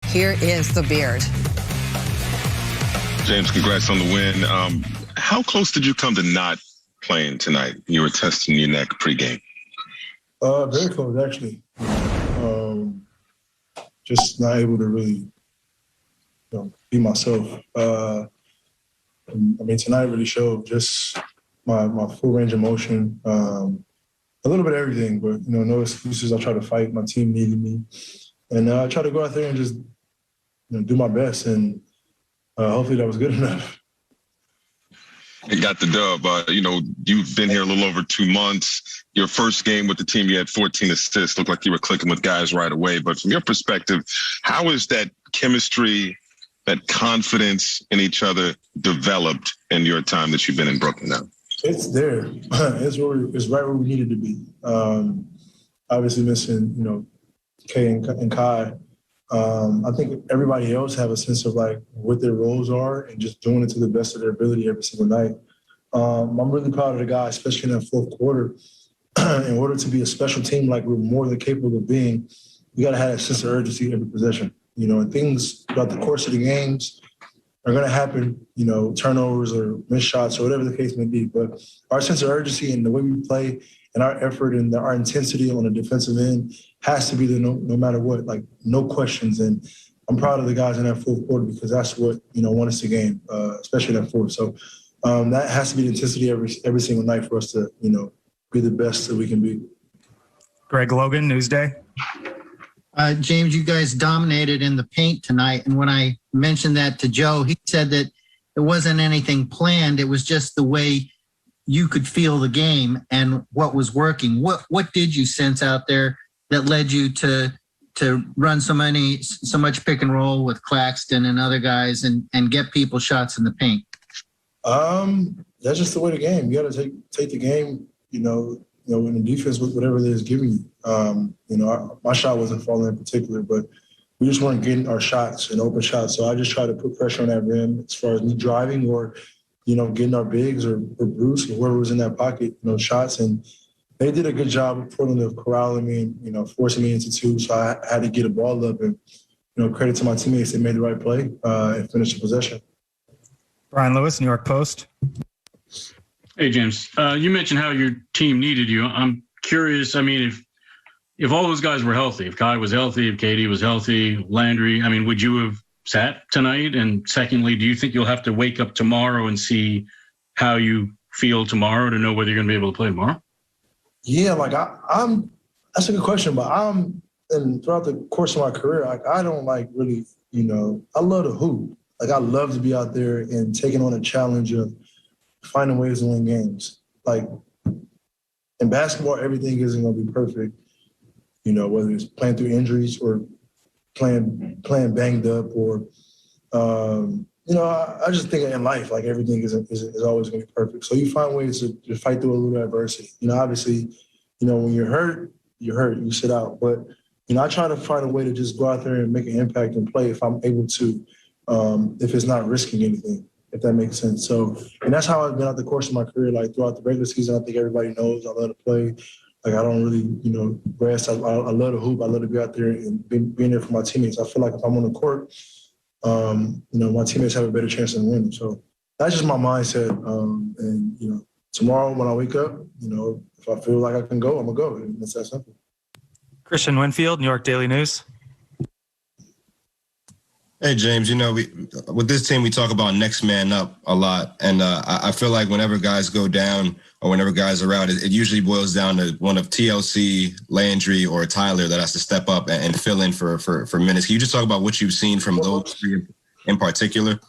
Here is the Beard. James, congrats on the win. How close did you come to not playing tonight? You were testing your neck pregame. Very close, actually. Just not able to really, be myself. Tonight really showed just my full range of motion, a little bit of everything, but, no excuses. I try to fight. My team needed me. And I try to go out there and just, do my best. And hopefully that was good enough. You got the dub. You've been here a little over 2 months. Your first game with the team, you had 14 assists. Looked like you were clicking with guys right away. But from your perspective, how is that chemistry, that confidence in each other developed in your time that you've been in Brooklyn now? It's there. It's right where we needed to be. Obviously missing, Kay and Kai. I think everybody else have a sense of like what their roles are and just doing it to the best of their ability every single night. I'm really proud of the guys, especially in that fourth quarter. In order to be a special team like we're more than capable of being, we got to have a sense of urgency every possession. And things throughout the course of the games are going to happen, turnovers or missed shots or whatever the case may be. But our sense of urgency and the way we play and our effort and our intensity on the defensive end has to be there no matter what, like no questions. And I'm proud of the guys in that fourth quarter because that's what, won us the game, especially that fourth. So that has to be the intensity every single night for us to, be the best that we can be. Greg Logan, Newsday. James, you guys dominated in the paint tonight. And when I mentioned that to Joe, he said that it wasn't anything planned. It was just the way you could feel the game and what was working. What did you sense out there that led you to run so much pick and roll with Claxton and other guys and get people shots in the paint? That's just the way the game. You got to take the game, in the defense with whatever it is giving you. My shot wasn't falling in particular, but we just weren't getting our shots and open shots. So I just tried to put pressure on that rim as far as me driving or, getting our bigs or Bruce or whoever was in that pocket, shots. And they did a good job of corralling me and, forcing me into two. So I had to get a ball up and, credit to my teammates. They made the right play and finished the possession. Brian Lewis, New York Post. Hey, James. You mentioned how your team needed you. I'm curious, if all those guys were healthy, if Kai was healthy, if KD was healthy, Landry, would you have sat tonight? And secondly, do you think you'll have to wake up tomorrow and see how you feel tomorrow to know whether you're going to be able to play tomorrow? Yeah, I'm that's a good question, but and throughout the course of my career, I don't really, I love to hoop. I love to be out there and taking on a challenge of finding ways to win games. In basketball, everything isn't going to be perfect, whether it's playing through injuries or playing banged up or, I just think in life, everything is always going to be perfect. So you find ways to fight through a little adversity. Obviously, when you're hurt, you sit out. But, I try to find a way to just go out there and make an impact and play if I'm able to, if it's not risking anything, if that makes sense. So, and that's how I've been out the course of my career. Throughout the regular season, I think everybody knows I love to play. I don't really, rest. I love to hoop. I love to be out there and being there for my teammates. I feel like if I'm on the court, my teammates have a better chance of winning. So that's just my mindset. And, tomorrow when I wake up, if I feel like I can go, I'm going to go. And it's that simple. Christian Winfield, New York Daily News. Hey, James, with this team, we talk about next man up a lot. And I feel like whenever guys go down or whenever guys are out, it usually boils down to one of TLC, Landry, or Tyler that has to step up and fill in for minutes. Can you just talk about what you've seen from those three in particular?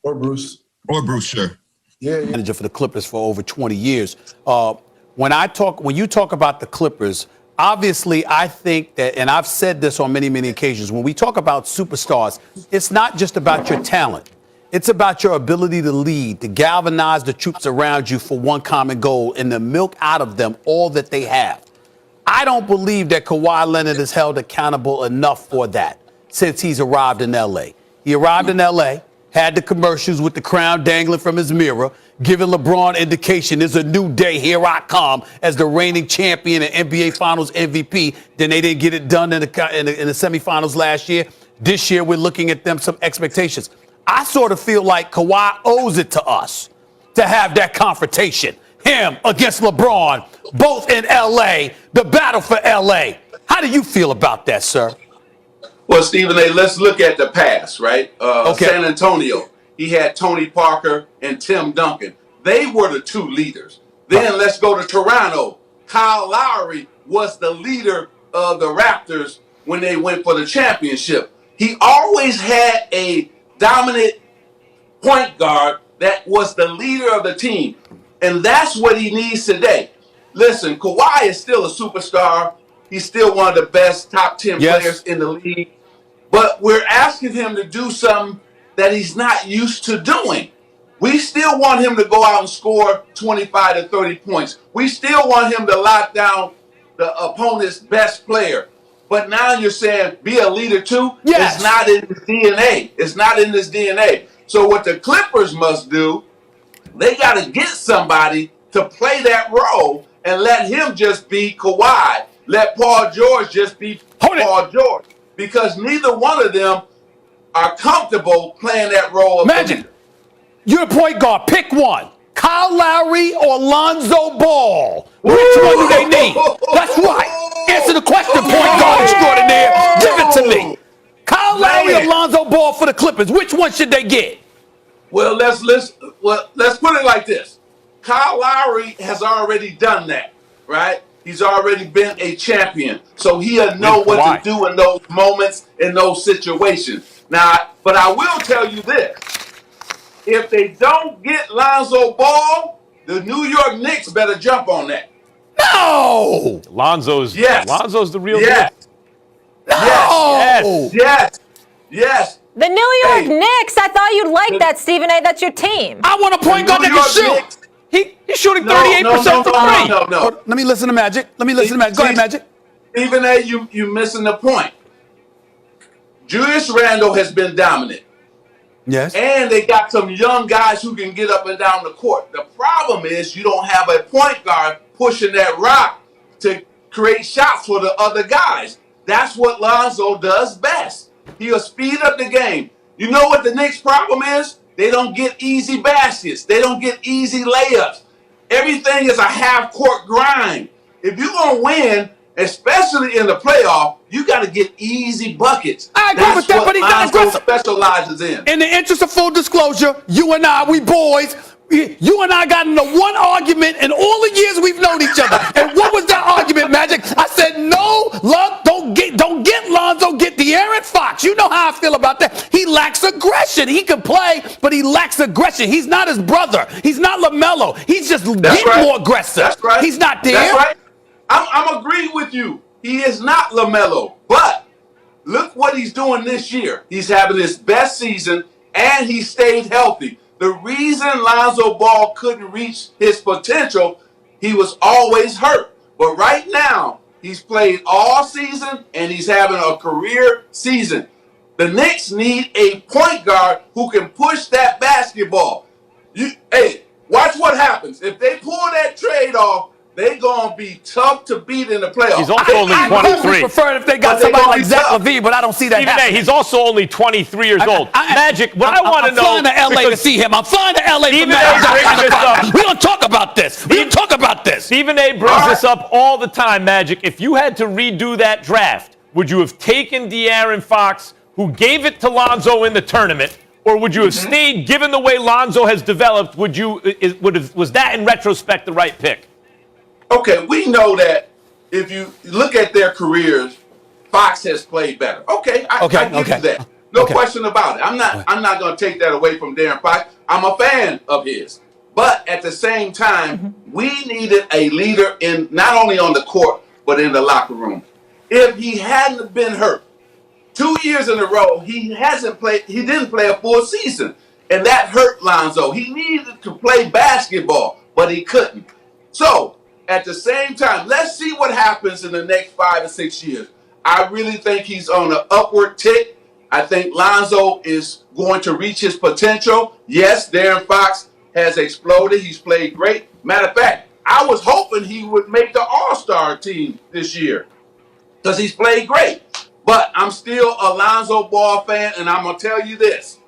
Or Bruce. Or Bruce, sure. Yeah. Manager for the Clippers for over 20 years. When you talk about the Clippers, obviously, I think that, and I've said this on many, many occasions, when we talk about superstars, it's not just about your talent. It's about your ability to lead, to galvanize the troops around you for one common goal and to milk out of them all that they have. I don't believe that Kawhi Leonard is held accountable enough for that since he's arrived in L.A. He arrived in L.A., had the commercials with the crown dangling from his mirror, giving LeBron indication it's a new day, here I come, as the reigning champion and NBA Finals MVP. Then they didn't get it done in the semifinals last year. This year, we're looking at them some expectations. I sort of feel like Kawhi owes it to us to have that confrontation. Him against LeBron, both in L.A., the battle for L.A. How do you feel about that, sir? Well, Stephen A., let's look at the past, right? Okay. San Antonio, he had Tony Parker and Tim Duncan. They were the two leaders. Then let's go to Toronto. Kyle Lowry was the leader of the Raptors when they went for the championship. He always had a dominant point guard that was the leader of the team. And that's what he needs today. Listen, Kawhi is still a superstar. He's still one of the best top 10 players in the league. But we're asking him to do something that he's not used to doing. We still want him to go out and score 25 to 30 points. We still want him to lock down the opponent's best player. But now you're saying be a leader too? Yes. It's not in his DNA. It's not in his DNA. So what the Clippers must do, they got to get somebody to play that role and let him just be Kawhi. Let Paul George just be Paul George. Because neither one of them are comfortable playing that role of Magic, you're a point guard. Pick one. Kyle Lowry or Lonzo Ball? Which one do they need? That's right. Answer the question, point guard extraordinaire. Give it to me. Kyle Lowry or Lonzo Ball for the Clippers? Which one should they get? Well, let's put it like this. Kyle Lowry has already done that, right? He's already been a champion. So he'll know what to do in those moments, in those situations. Now, but I will tell you this. If they don't get Lonzo Ball, the New York Knicks better jump on that. No! Lonzo's the real deal. Yes. No! Yes. The New York Knicks. I thought you'd like that, Stephen A. That's your team. I want a point guard that can shoot. He's shooting 38% from three. No. Let me listen to Magic. Go ahead, Magic. Stephen A., you missing the point. Julius Randle has been dominant. Yes. And they got some young guys who can get up and down the court. The problem is you don't have a point guard pushing that rock to create shots for the other guys. That's what Lonzo does best. He'll speed up the game. You know what the Knicks' problem is? They don't get easy baskets. They don't get easy layups. Everything is a half-court grind. If you're going to win, especially in the playoff, you got to get easy buckets. I agree with that, but he's not aggressive. Specializes in. In the interest of full disclosure, you and I, we boys, you and I got into one argument in all the years we've known each other. And what was that argument, Magic? I said, no, don't get Lonzo, get De'Aaron Fox. You know how I feel about that. He lacks aggression. He can play, but he lacks aggression. He's not his brother. He's not LaMelo. He's just getting more aggressive. That's right. He's not there. That's right. I'm agreeing with you. He is not LaMelo, but look what he's doing this year. He's having his best season, and he stayed healthy. The reason Lonzo Ball couldn't reach his potential, he was always hurt. But right now, he's played all season, and he's having a career season. The Knicks need a point guard who can push that basketball. Watch what happens. If they pull that trade off, they're going to be tough to beat in the playoffs. He's also only 23. I prefer if they got somebody like Zach LaVine, but I don't see that happening. He's also only 23 years old. Magic, what I want to know. I'm flying to L.A. to see him. I'm flying to L.A. for Magic. We don't talk about this. Stephen A. brings this up all the time, Magic. If you had to redo that draft, would you have taken De'Aaron Fox, who gave it to Lonzo in the tournament, or would you have stayed, given the way Lonzo has developed, was that in retrospect the right pick? Okay, we know that if you look at their careers, Fox has played better. Okay, I give you that. No question about it. I'm not going to take that away from De'Aaron Fox. I'm a fan of his. But at the same time, we needed a leader in not only on the court, but in the locker room. If he hadn't been hurt, 2 years in a row, he didn't play a full season. And that hurt Lonzo. He needed to play basketball, but he couldn't. So, at the same time, let's see what happens in the next 5 or 6 years. I really think he's on an upward tick. I think Lonzo is going to reach his potential. Yes, De'Aaron Fox has exploded. He's played great. Matter of fact, I was hoping he would make the All-Star team this year because he's played great. But I'm still a Lonzo Ball fan, and I'm going to tell you this.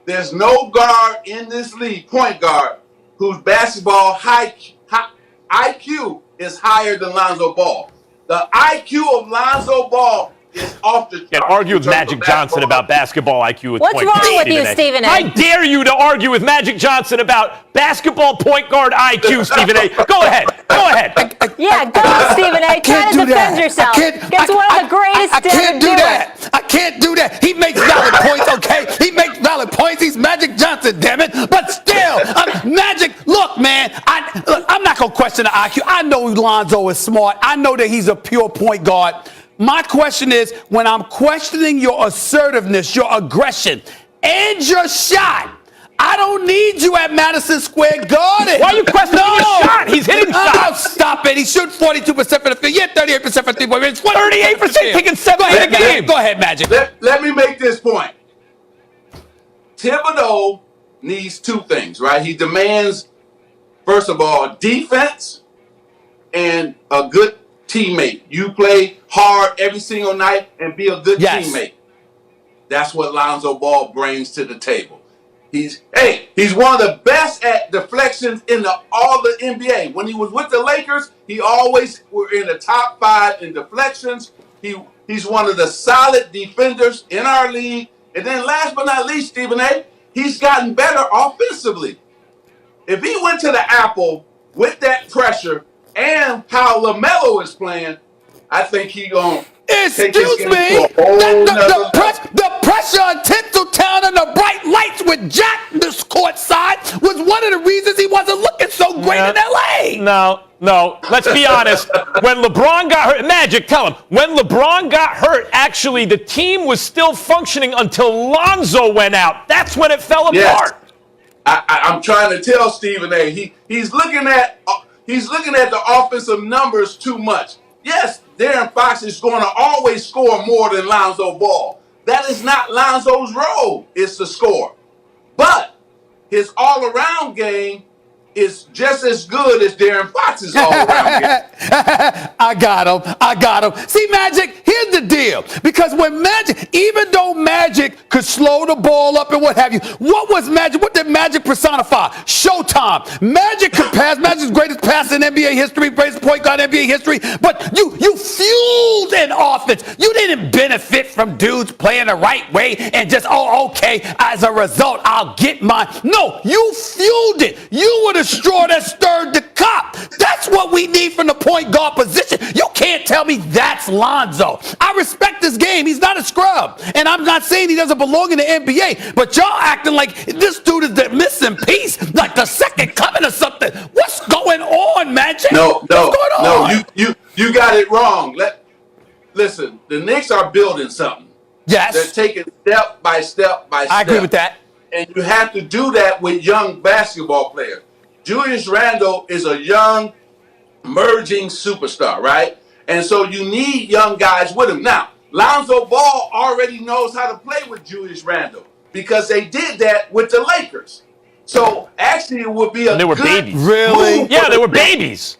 There's no guard in this league, point guard, whose basketball IQ is higher than Lonzo Ball. The IQ of Lonzo Ball is off the chart. Can't argue with Magic Johnson about basketball IQ with What's point wrong guard with you, Stephen A? How dare you to argue with Magic Johnson about basketball point guard IQ, Stephen A? Go ahead. Go ahead. Yeah, go, Stephen A. Try to defend yourself. It's one of the greatest I can't to do it. that. I can't do that. He makes valid points, okay? He makes valid points. He's Magic Johnson, damn it. But still, Magic, look, man, I'm not going to question the IQ. I know Lonzo is smart. I know that he's a pure point guard. My question is, when I'm questioning your assertiveness, your aggression, and your shot, I don't need you at Madison Square Garden. Why are you questioning his shot? He's hitting shots. Oh, stop it. He shoots 42% from the field. Yeah, 38% from 3-point range. 38% taking 7 in the game. Go ahead, Magic. Let me make this point. Thibodeau needs two things, right? He demands, first of all, defense and a good teammate. You play hard every single night and be a good teammate. That's what Lonzo Ball brings to the table. He's one of the best at deflections in all the NBA. When he was with the Lakers, he always were in the top 5 in deflections. He's one of the solid defenders in our league. And then last but not least, Stephen A., he's gotten better offensively. If he went to the Apple with that pressure and how LaMelo is playing, I think he's going to take his game to a whole nother level. The pressure on Tinseltown and the bright lights with Jack this court side was one of the reasons he wasn't looking so great in L.A. No. Let's be honest. When LeBron got hurt, Magic, tell him. When LeBron got hurt, actually, the team was still functioning until Lonzo went out. That's when it fell apart. I'm trying to tell Stephen A. He's looking at the offensive numbers too much. Yes, De'Aaron Fox is going to always score more than Lonzo Ball. That is not Lonzo's role, it's to score. But his all-around game is just as good as De'Aaron Fox's all-around game. I got him. See, Magic, here's the deal. Because when Magic, even though Magic could slow the ball up and what have you, what was Magic? What did Magic personify? Showtime. Magic could pass. Magic's greatest pass in NBA history, greatest point guard in NBA history. But you fueled an offense. You didn't benefit from dudes playing the right way and just, okay, as a result, I'll get mine. No, you fueled it. You were the straw that stirred the cup. That's what we need from the point guard position. You can't tell me that's Lonzo. I respect this game. He's not a scrub. And I'm not saying he doesn't belong in the NBA, but y'all acting like this dude is the missing piece, like the second coming or something. What's going on, Magic? No, you got it wrong. Listen, the Knicks are building something. Yes. They're taking step by step by step. I agree with that. And you have to do that with young basketball players. Julius Randle is a young, emerging superstar, right? And so you need young guys with him. Now, Lonzo Ball already knows how to play with Julius Randle because they did that with the Lakers. So actually, it would be a they were good babies. Really? move. Yeah, they were babies.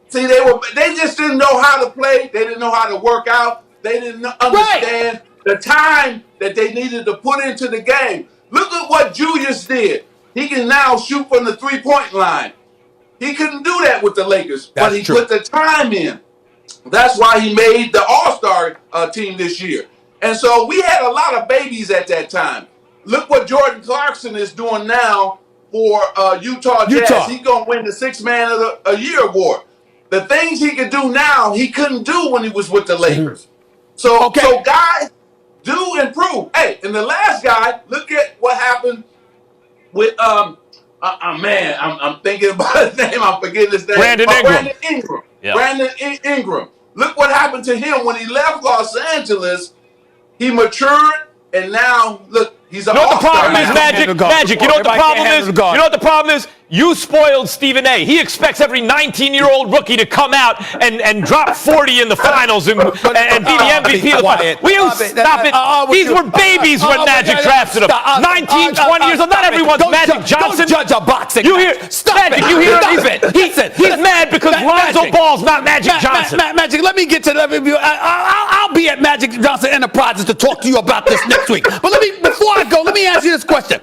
See, they just didn't know how to play. They didn't know how to work out. They didn't understand the time that they needed to put into the game. Look at what Julius did. He can now shoot from the three-point line. He couldn't do that with the Lakers, but he put the time in. That's why he made the All-Star team this year. And so we had a lot of babies at that time. Look what Jordan Clarkson is doing now for Utah Jazz. He's going to win the Sixth Man of the Year award. The things he can do now, he couldn't do when he was with the Lakers. So guys do improve. Hey, and the last guy, look at what happened with man, I'm thinking about his name. I'm forgetting his name. Brandon Ingram. Yeah. Brandon Ingram. Look what happened to him when he left Los Angeles. He matured, and now look, he's an all-star. You know what the problem is, Magic? You know what the problem is? You know what the problem is? You spoiled Stephen A. He expects every 19-year-old rookie to come out and drop 40 in the finals and be the MVP of the finals. Will you stop it? These were babies when Magic drafted them. 19, 20 years old. Not everyone's Magic Johnson. Don't judge a boxing. You hear Magic? You hear? He's mad because Lonzo Ball's not Magic Johnson. Magic, let me get to that review. I'll be at Magic Johnson Enterprises to talk to you about this next week. But before I go, let me ask you this question.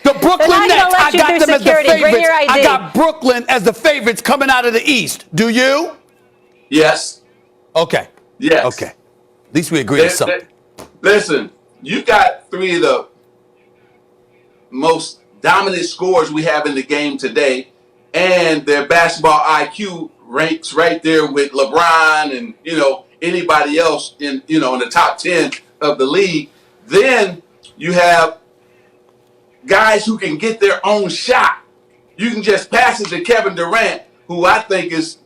The Brooklyn Nets, I got them as the favorites. I got Brooklyn as the favorites coming out of the East. Do you? Yes. Okay. Yes. Okay. At least we agree on something. Listen, you got three of the most dominant scorers we have in the game today, and their basketball IQ ranks right there with LeBron and anybody else in in the top 10 of the league. Then you have guys who can get their own shot. You can just pass it to Kevin Durant, who I think is,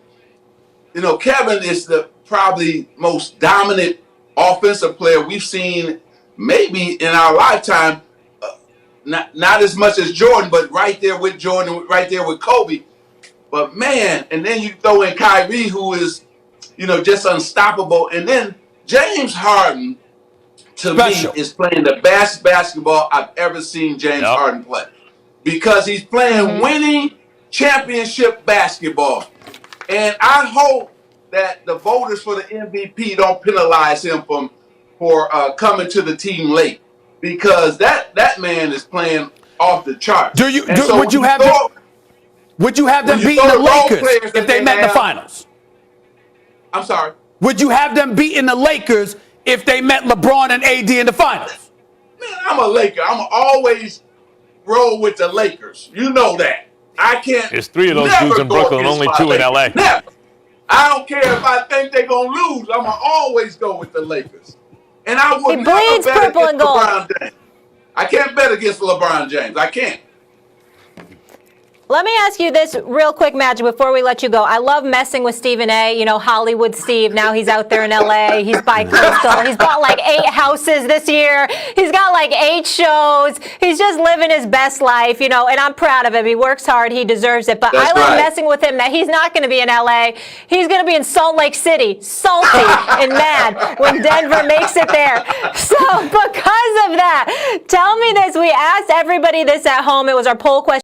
Kevin is the probably most dominant offensive player we've seen maybe in our lifetime. Not as much as Jordan, but right there with Jordan, right there with Kobe. But man, and then you throw in Kyrie, who is, just unstoppable. And then James Harden, to me, is playing the best basketball I've ever seen James Harden play, because he's playing winning championship basketball. And I hope that the voters for the MVP don't penalize him for coming to the team late, because that man is playing off the charts. Would you have them beating the Lakers if they met in the finals? I'm sorry. Would you have them beating the Lakers if they met LeBron and AD in the finals? Man, I'm a Laker. I'm always roll with the Lakers. You know that. I can't. There's 3 of those dudes in Brooklyn, only 2 in LA. Never. I don't care if I think they're going to lose. I'm going to always go with the Lakers. And I would never bet against LeBron James. I can't bet against LeBron James. I can't. Let me ask you this real quick, Magic, before we let you go. I love messing with Stephen A. Hollywood Steve. Now he's out there in L.A. He's bi-coastal. He's bought like 8 houses this year. He's got like 8 shows. He's just living his best life, and I'm proud of him. He works hard. He deserves it. But I love messing with him that he's not going to be in L.A. He's going to be in Salt Lake City, salty and mad when Denver makes it there. So because of that, tell me this. We asked everybody this at home. It was our poll question.